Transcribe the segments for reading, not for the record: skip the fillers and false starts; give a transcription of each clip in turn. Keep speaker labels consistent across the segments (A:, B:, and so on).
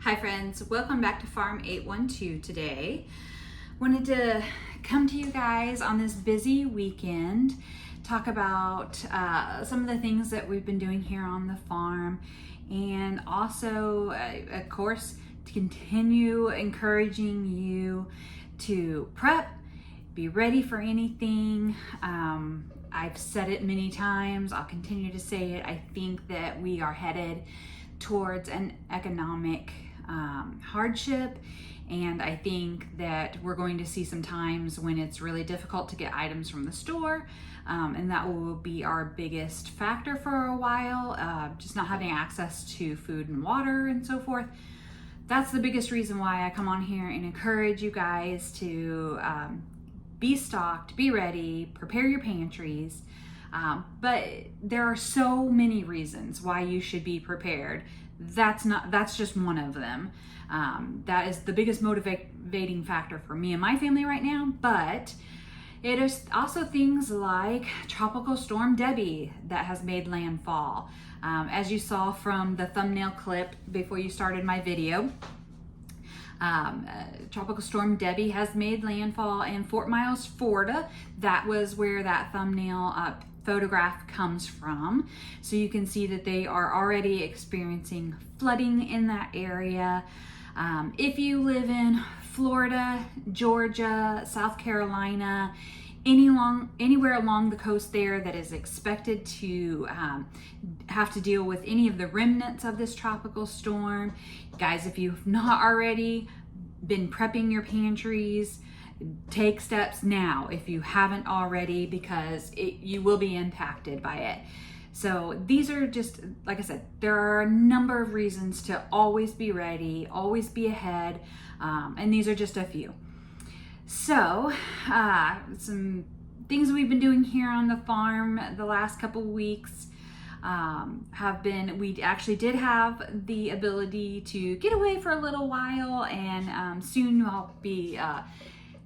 A: Hi friends, welcome back to Farm 812 today. Wanted to come to you guys on this busy weekend, talk about some of the things that we've been doing here on the farm, and also, of course, to continue encouraging you to prep, be ready for anything. I've said it many times, I'll continue to say it. I think that we are headed towards an economic hardship, and I think that we're going to see some times when it's really difficult to get items from the store, and that will be our biggest factor for a while, just not having access to food and water and so forth. That's the biggest reason why I come on here and encourage you guys to be stocked, be ready, prepare your pantries. But there are so many reasons why you should be prepared. That's just one of them. That is the biggest motivating factor for me and my family right now. But it is also things like Tropical Storm Debby that has made landfall. As you saw from the thumbnail clip before you started my video, Tropical Storm Debby has made landfall in Fort Myers, Florida. That was where that thumbnail photograph comes from. So you can see that they are already experiencing flooding in that area. If you live in Florida, Georgia, South Carolina, anywhere along the coast there that is expected to have to deal with any of the remnants of this tropical storm, guys, if you've not already been prepping your pantries, take steps now if you haven't already, because you will be impacted by it. So these are just, like I said, there are a number of reasons to always be ready, always be ahead, and these are just a few. So some things we've been doing here on the farm the last couple weeks have been, we actually did have the ability to get away for a little while, and soon I'll be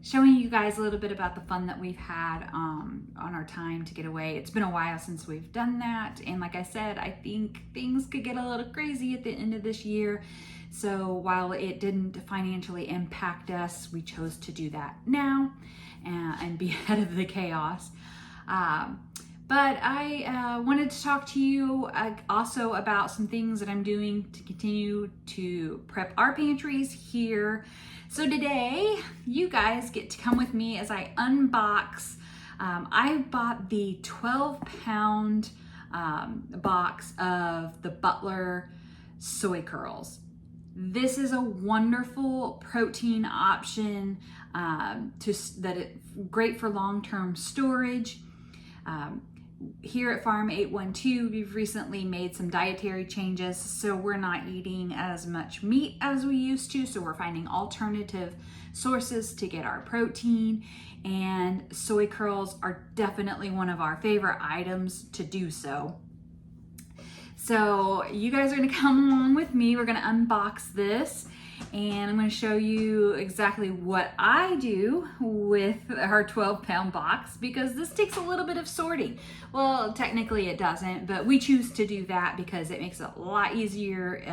A: showing you guys a little bit about the fun that we've had on our time to get away. It's been a while since we've done that, and like I said, I think things could get a little crazy at the end of this year. So while it didn't financially impact us, we chose to do that now and be ahead of the chaos. But I wanted to talk to you also about some things that I'm doing to continue to prep our pantries here. So today, you guys get to come with me as I unbox. I bought the 12-pound box of the Butler soy curls. This is a wonderful protein option great for long-term storage. Here at Farm 812, we've recently made some dietary changes, so we're not eating as much meat as we used to, so we're finding alternative sources to get our protein, and soy curls are definitely one of our favorite items to do so. So you guys are gonna come along with me. We're gonna unbox this, and I'm going to show you exactly what I do with our 12-pound box, because this takes a little bit of sorting. Well, technically it doesn't, but we choose to do that because it makes it a lot easier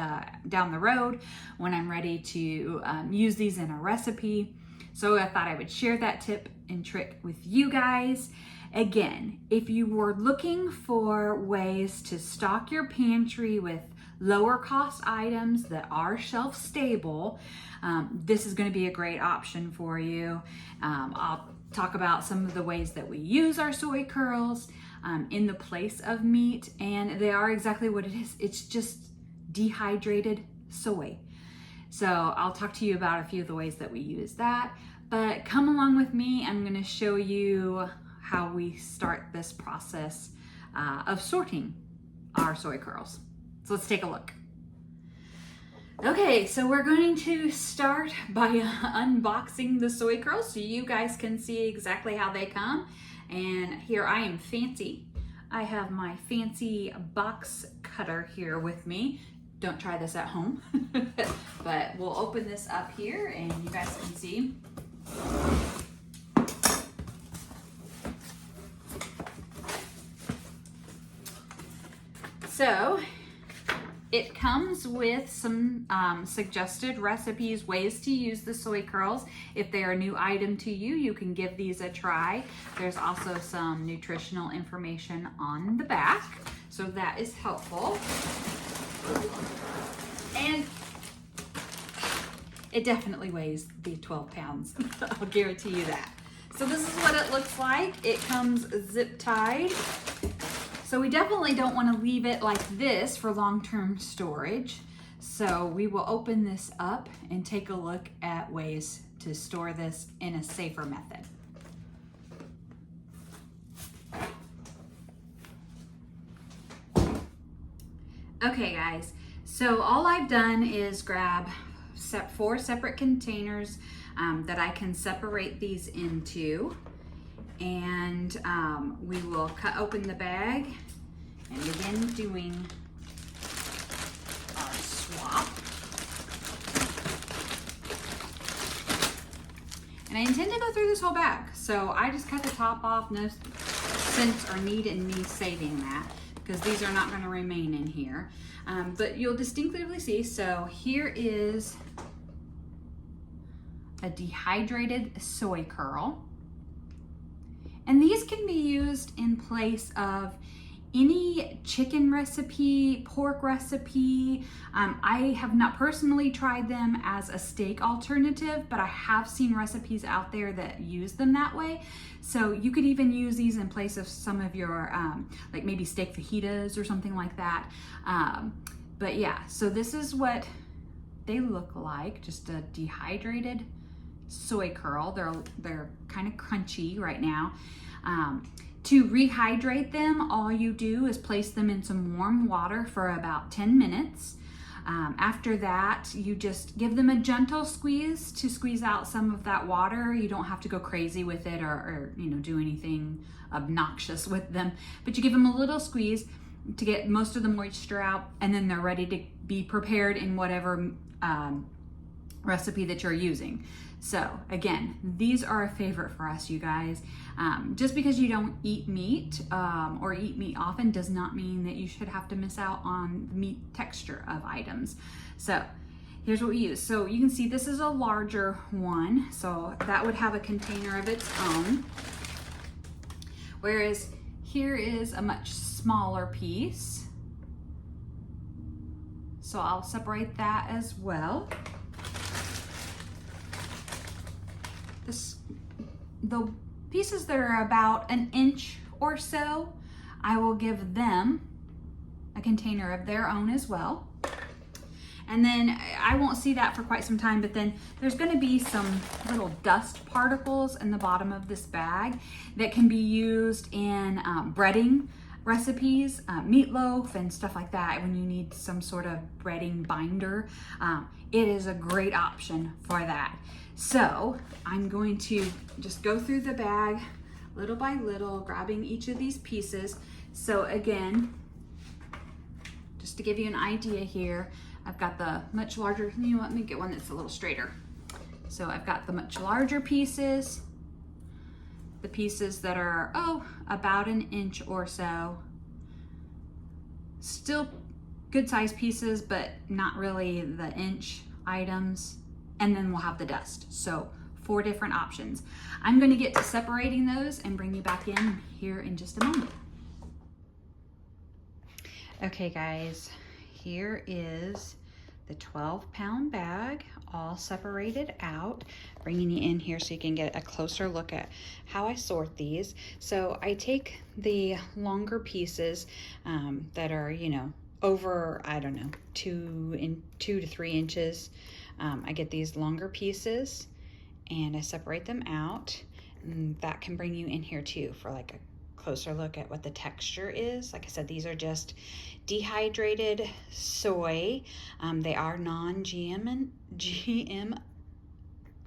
A: down the road when I'm ready to use these in a recipe. So I thought I would share that tip and trick with you guys. Again, if you were looking for ways to stock your pantry with lower cost items that are shelf stable, this is going to be a great option for you. I'll talk about some of the ways that we use our soy curls in the place of meat, and they are exactly what it is. It's just dehydrated soy. So I'll talk to you about a few of the ways that we use that, but come along with me. I'm going to show you how we start this process of sorting our soy curls. So let's take a look. Okay, so we're going to start by unboxing the soy curls so you guys can see exactly how they come. And here I am fancy. I have my fancy box cutter here with me. Don't try this at home, but we'll open this up here and you guys can see. So it comes with some suggested recipes, ways to use the soy curls. If they're a new item to you, you can give these a try. There's also some nutritional information on the back, so that is helpful. And it definitely weighs the 12 pounds. I'll guarantee you that. So this is what it looks like. It comes zip tied. So we definitely don't want to leave it like this for long-term storage. So we will open this up and take a look at ways to store this in a safer method. Okay guys, so all I've done is grab 4 separate containers that I can separate these into, and we will cut open the bag and begin doing our swap. And I intend to go through this whole bag, so I just cut the top off. No sense or need in me saving that, because these are not going to remain in here. But you'll distinctively see, so here is a dehydrated soy curl. And these can be used in place of any chicken recipe, pork recipe. I have not personally tried them as a steak alternative, but I have seen recipes out there that use them that way. So you could even use these in place of some of your, like maybe steak fajitas or something like that. But yeah, so this is what they look like, just a dehydrated soy curl. They're kind of crunchy right now. To rehydrate them, all you do is place them in some warm water for about 10 minutes. After that, you just give them a gentle squeeze to squeeze out some of that water. You don't have to go crazy with it or do anything obnoxious with them, but you give them a little squeeze to get most of the moisture out, and then they're ready to be prepared in whatever recipe that you're using. So again, these are a favorite for us, you guys. Just because you don't eat meat or eat meat often does not mean that you should have to miss out on the meat texture of items. So here's what we use. So you can see this is a larger one, so that would have a container of its own. Whereas here is a much smaller piece. So I'll separate that as well. The pieces that are about an inch or so, I will give them a container of their own as well. And then I won't see that for quite some time, but then there's going to be some little dust particles in the bottom of this bag that can be used in breading recipes, meatloaf and stuff like that. When you need some sort of breading binder, it is a great option for that. So I'm going to just go through the bag little by little, grabbing each of these pieces. So again, just to give you an idea here, I've got the much larger, let me get one that's a little straighter. So I've got the much larger pieces, the pieces that are, about an inch or so. Still good size pieces, but not really the inch items. And then we'll have the dust. So 4 different options. I'm going to get to separating those and bring you back in here in just a moment. Okay guys, here is the 12-pound bag all separated out, bringing you in here so you can get a closer look at how I sort these. So I take the longer pieces that are, over, I don't know, 2 to 3 inches. I get these longer pieces and I separate them out, and that can bring you in here too for like a closer look at what the texture is. Like I said, these are just dehydrated soy. They are non-GM,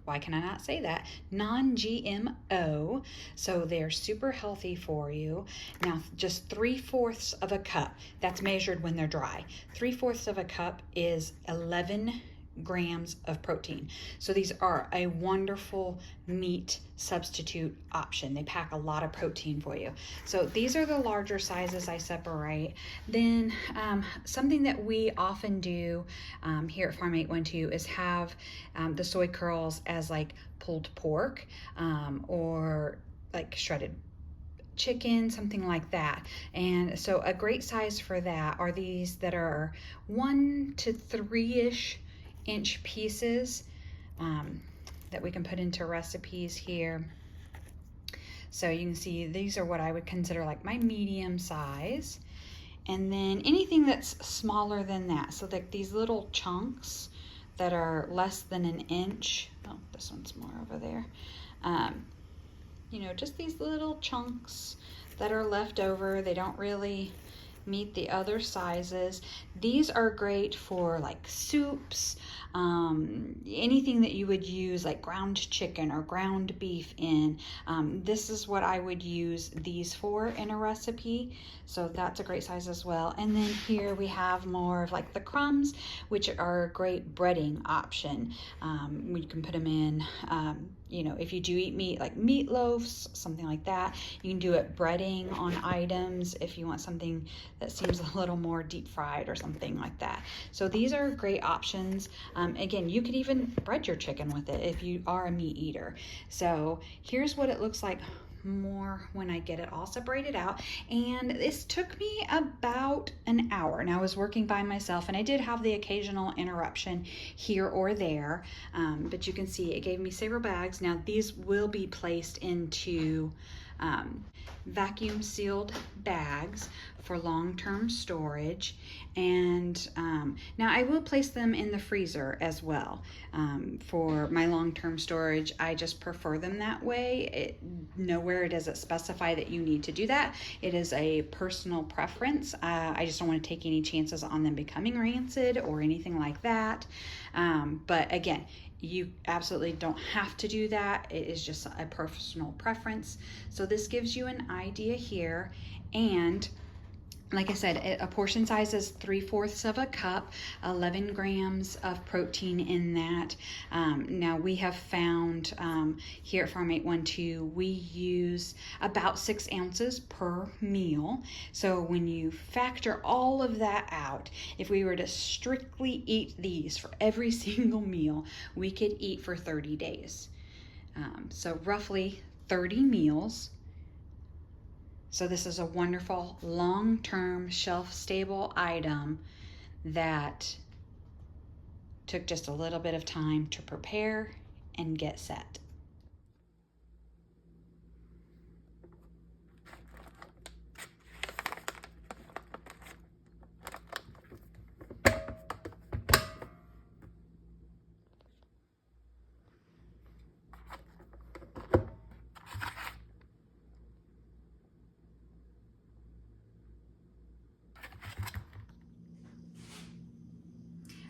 A: why can I not say that? Non-GMO, so they're super healthy for you. Now, just 3/4 of a cup, that's measured when they're dry. 3/4 of a cup is 11 grams of protein. So these are a wonderful meat substitute option. They pack a lot of protein for you. So these are the larger sizes I separate. Then something that we often do here at Farm 812 is have the soy curls as like pulled pork or like shredded chicken, something like that. And so a great size for that are these that are 1 to 3-ish inch pieces that we can put into recipes here. So you can see these are what I would consider like my medium size. And then anything that's smaller than that, so like these little chunks that are less than an inch. Oh, this one's more over there. You know, just these little chunks that are left over. They don't really meet the other sizes. These are great for like soups, anything that you would use like ground chicken or ground beef in. This is what I would use these for in a recipe. So that's a great size as well. And then here we have more of like the crumbs, which are a great breading option. We can put them in, you know, if you do eat meat, like meatloafs, something like that. You can do it breading on items if you want something that seems a little more deep fried or something like that. So these are great options. Again, you could even bread your chicken with it if you are a meat eater. So here's what it looks like more when I get it all separated out. And this took me about an hour. Now I was working by myself and I did have the occasional interruption here or there, but you can see it gave me several bags. Now these will be placed into vacuum sealed bags for long-term storage. And now I will place them in the freezer as well for my long-term storage. I just prefer them that way. Nowhere does it specify that you need to do that. It is a personal preference. I just don't want to take any chances on them becoming rancid or anything like that. But again, you absolutely don't have to do that. It is just a personal preference. So this gives you an idea here. And like I said, a portion size is 3/4 of a cup, 11 grams of protein in that. Now we have found here at Farm 812, we use about 6 ounces per meal. So when you factor all of that out, if we were to strictly eat these for every single meal, we could eat for 30 days. So roughly 30 meals. So this is a wonderful long-term shelf-stable item that took just a little bit of time to prepare and get set.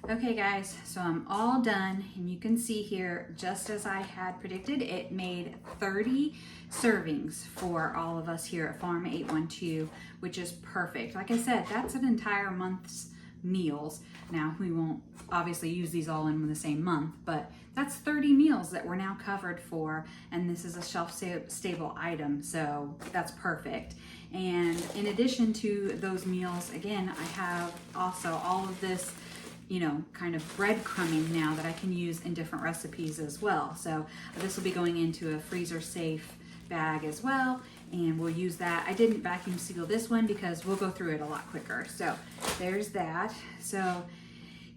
A: Okay guys, so I'm all done and you can see here, just as I had predicted, it made 30 servings for all of us here at Farm 812, which is perfect. Like I said, that's an entire month's meals. Now we won't obviously use these all in the same month, but that's 30 meals that we're now covered for, and this is a shelf-stable item, so that's perfect. And in addition to those meals, again, I have also all of this, you know, kind of breadcrumbing now that I can use in different recipes as well. So this will be going into a freezer safe bag as well, and we'll use that. I didn't vacuum seal this one because we'll go through it a lot quicker. So there's that. So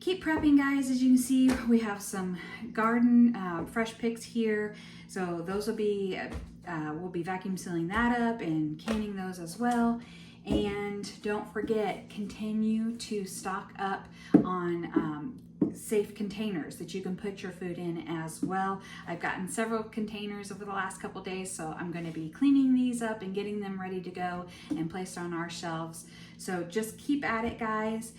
A: keep prepping, guys. As you can see, we have some garden fresh picks here. So those will be, we'll be vacuum sealing that up and canning those as well. And don't forget, continue to stock up on safe containers that you can put your food in as well. I've gotten several containers over the last couple days, so I'm going to be cleaning these up and getting them ready to go and placed on our shelves. So just keep at it, guys.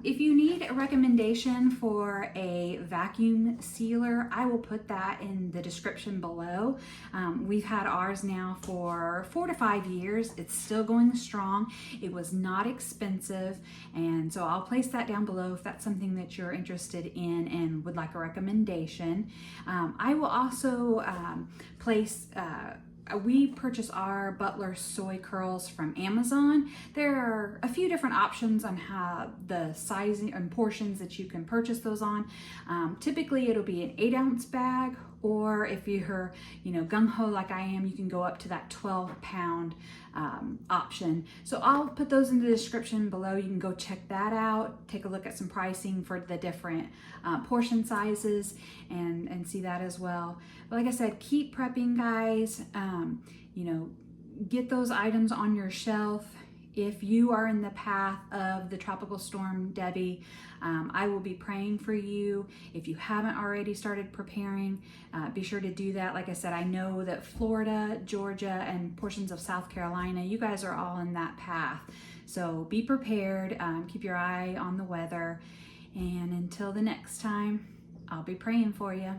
A: If you need a recommendation for a vacuum sealer, I will put that in the description below. We've had ours now for 4 to 5 years. It's still going strong. It was not expensive, and so I'll place that down below if that's something that you're interested interested in and would like a recommendation. I will also place we purchase our Butler soy curls from Amazon. There are a few different options on how the sizing and portions that you can purchase those on. Typically it'll be an 8-ounce bag, or if you're, gung-ho like I am, you can go up to that 12-pound option. So I'll put those in the description below. You can go check that out, take a look at some pricing for the different portion sizes and see that as well. But like I said, keep prepping, guys. Get those items on your shelf. If you are in the path of the tropical storm Debby, I will be praying for you. If you haven't already started preparing, be sure to do that. Like I said, I know that Florida, Georgia, and portions of South Carolina, you guys are all in that path. So be prepared, keep your eye on the weather, and until the next time, I'll be praying for you.